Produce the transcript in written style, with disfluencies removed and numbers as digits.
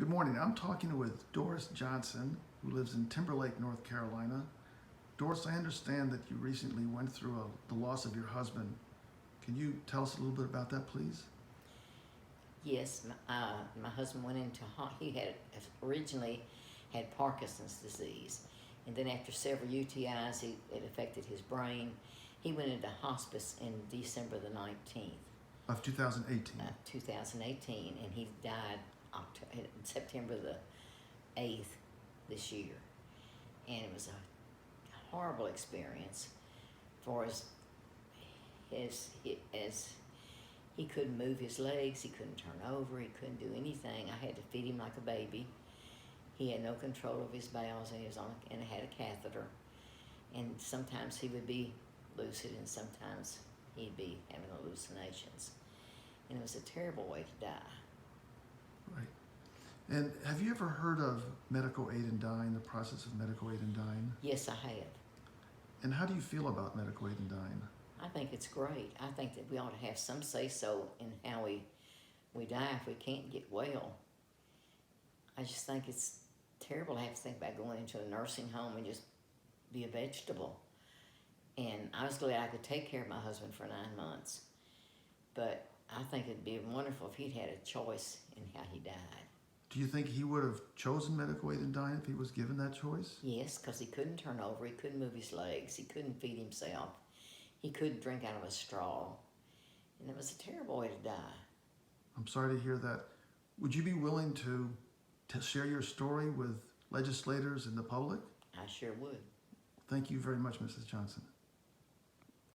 Good morning. I'm talking with Doris Johnson, who lives in Timberlake, North Carolina. Doris, I understand that you recently went through the loss of your husband. Can you tell us a little bit about that, please? Yes, my husband went into he had originally had Parkinson's disease, and then after several UTIs, it affected his brain. He went into hospice in December the 19th Of 2018. 2018, and he died September the 8th this year. And it was a horrible experience for us, as he couldn't move his legs, he couldn't turn over, he couldn't do anything. I had to feed him like a baby. He had no control of his bowels, and and had a catheter. And sometimes he would be lucid, and sometimes he'd be having hallucinations. And it was a terrible way to die. Right. And have you ever heard of medical aid in dying, the process of medical aid in dying? Yes, I have. And how do you feel about medical aid in dying? I think it's great. I think that we ought to have some say-so in how we die if we can't get well. I just think it's terrible to have to think about going into a nursing home and just be a vegetable. And I was glad I could take care of my husband for 9 months. But I think it'd be wonderful if he'd had a choice in how he died. Do you think he would have chosen medical aid in dying if he was given that choice? Yes, because he couldn't turn over, he couldn't move his legs, he couldn't feed himself, he couldn't drink out of a straw. And it was a terrible way to die. I'm sorry to hear that. Would you be willing to share your story with legislators and the public? I sure would. Thank you very much, Mrs. Johnson.